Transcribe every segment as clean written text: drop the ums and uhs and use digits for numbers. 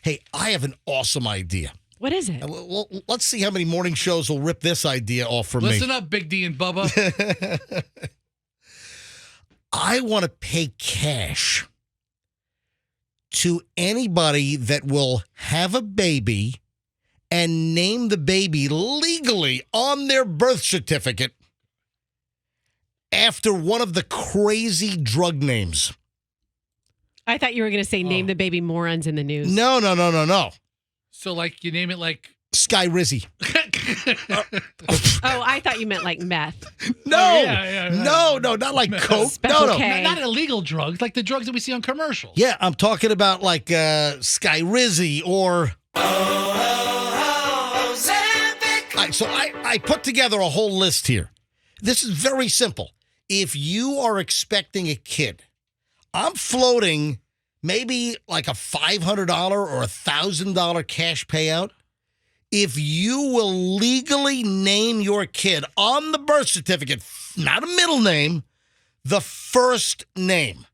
Hey, I have an awesome idea. What is it? Well, let's see how many morning shows will rip this idea off from me. Listen up, Big D and Bubba. I want to pay cash to anybody that will have a baby and name the baby legally on their birth certificate after one of the crazy drug names. I thought you were going to say name the baby morons in the news. No. So, like, you name it like... Sky Rizzy. Oh, I thought you meant like meth. No, yeah. no, not like coke. Special No. K. Not illegal drugs, like the drugs that we see on commercials. Yeah, I'm talking about like Sky Rizzy or... All right, so I put together a whole list here. This is very simple. If you are expecting a kid, I'm floating maybe like a $500 or $1,000 cash payout. If you will legally name your kid on the birth certificate, not a middle name, the first name.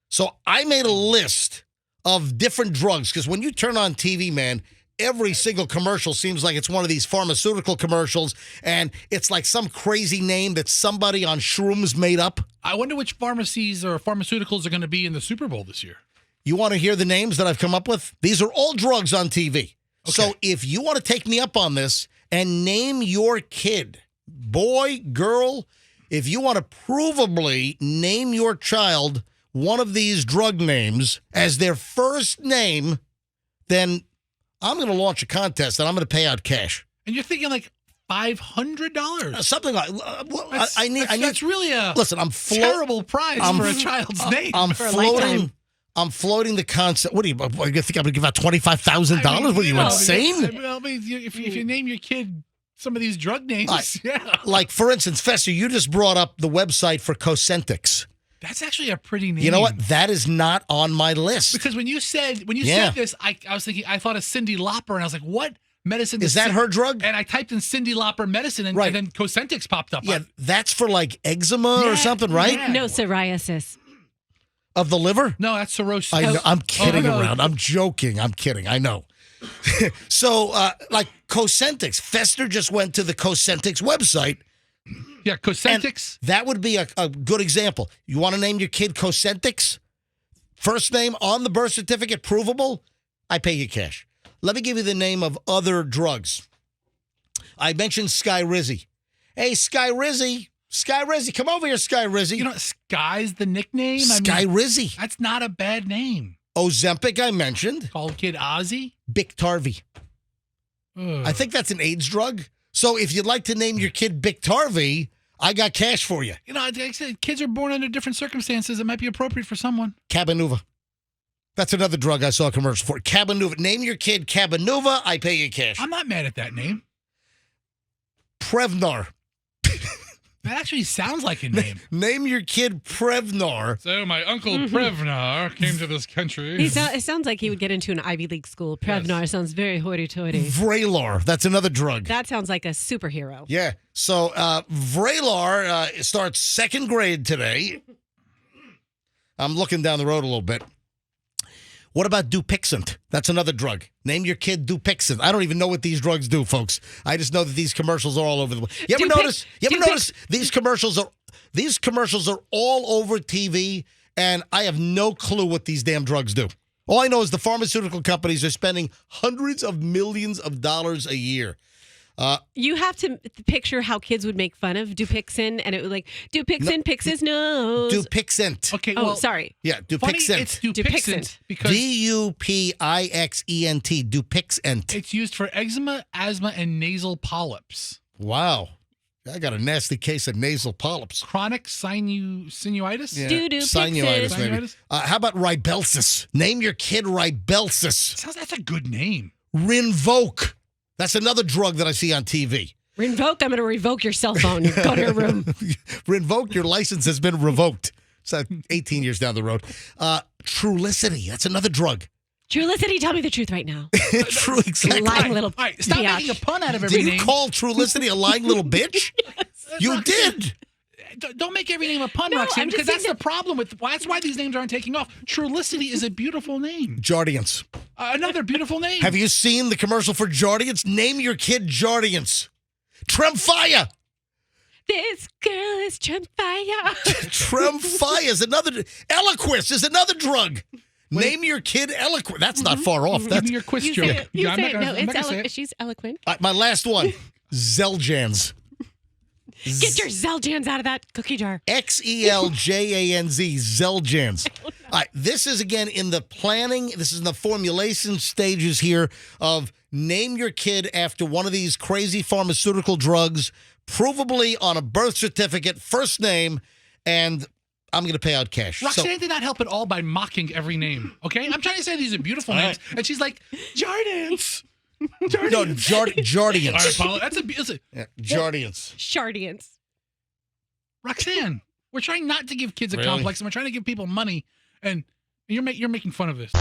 So I made a list of different drugs because when you turn on TV, man, every single commercial seems like it's one of these pharmaceutical commercials, and it's like some crazy name that somebody on shrooms made up. I wonder which pharmacies or pharmaceuticals are going to be in the Super Bowl this year. You want to hear the names that I've come up with? These are all drugs on TV. Okay. So if you want to take me up on this and name your kid, boy, girl, if you want to provably name your child one of these drug names as their first name, then I'm going to launch a contest and I'm going to pay out cash. And you're thinking like $500? Something like That's really a listen. I'm terrible prize for a child's name. I'm floating the concept. What do you think? I'm going to give out $25,000? What are you insane? If you name your kid some of these drug names, yeah. Like for instance, Fester, you just brought up the website for Cosentix. That's actually a pretty name. You know what? That is not on my list. Because when you said this, I was thinking, I thought of Cyndi Lauper, and I was like, what medicine is that? Her drug? And I typed in Cyndi Lauper medicine, and then Cosentix popped up. Yeah, that's for like eczema or something, right? Yeah. No, psoriasis. Of the liver? No, that's cirrhosis. I know, I'm kidding around. I'm joking. I'm kidding. I know. So, like Cosentix, Fester just went to the Cosentix website. Yeah, Cosentix. That would be a good example. You want to name your kid Cosentix? First name on the birth certificate, provable? I pay you cash. Let me give you the name of other drugs. I mentioned Sky Rizzy. Hey, Sky Rizzy. Sky Rizzy, come over here, Sky Rizzy. You know, Sky's the nickname. Sky Rizzy. That's not a bad name. Ozempic, I mentioned. Called kid Ozzy. Biktarvy. I think that's an AIDS drug. So if you'd like to name your kid Biktarvy, I got cash for you. You know, like I said, kids are born under different circumstances. It might be appropriate for someone. Cabenuva. That's another drug I saw a commercial for. Cabenuva. Name your kid Cabenuva, I pay you cash. I'm not mad at that name. Prevnar. That actually sounds like a name. Name your kid Prevnar. So my uncle Prevnar came to this country. It sounds like he would get into an Ivy League school. Prevnar sounds very hoity-toity. Vraylar. That's another drug. That sounds like a superhero. Yeah. So Vraylar starts second grade today. I'm looking down the road a little bit. What about Dupixent? That's another drug. Name your kid Dupixent. I don't even know what these drugs do, folks. I just know that these commercials are all over the place. You ever notice these commercials are all over TV, and I have no clue what these damn drugs do. All I know is the pharmaceutical companies are spending hundreds of millions of dollars a year. You have to picture how kids would make fun of Dupixent, and it would like, Dupixent picks his nose. Dupixent. Okay, well, sorry. Yeah, Dupixent. It's Dupixent because Dupixent. Dupixent. It's used for eczema, asthma, and nasal polyps. Wow. I got a nasty case of nasal polyps. Chronic sinusitis? Yeah. Sinusitis, maybe. How about Ribelsis? Name your kid Ribelsis. That's a good name. Rinvoq. That's another drug that I see on TV. Revoke, I'm going to revoke your cell phone. Go to your room. Rinvoq, your license has been revoked. It's 18 years down the road. Trulicity, that's another drug. Trulicity, tell me the truth right now. True, exactly. Lying little All right, stop biatch. making a pun out of every Did name. you call Trulicity a lying little bitch? You did. Don't make every name a pun, No, Roxanne, I'm just because that's saying the problem with. That's why these names aren't taking off. Trulicity is a beautiful name. Jardiance. Another beautiful name. Have you seen the commercial for Jardiance? Name your kid Jardiance. Tremfya. This girl is Tremfya. Tremfya is another. Eliquis is another drug. Name your kid Eliquis. That's not far off. Give That's me your quiz You joke. say it. You I'm say not it. gonna- No, I'm not gonna say it's it. she's eloquent. my last one. Zeljans. Get your Zeljans out of that cookie jar. Xeljanz. Zeljans. All right, this is again in the planning. This is in the formulation stages here of name your kid after one of these crazy pharmaceutical drugs, provably on a birth certificate, first name, and I'm going to pay out cash. Roxanne did not help at all by mocking every name. Okay, I'm trying to say these are beautiful names, and she's like Jardance. No, Jardiance. All right, Paula, that's a Yeah, Jardiance. Shardians. Roxanne. We're trying not to give kids a Really? complex, and we're trying to give people money, and you're making fun of this.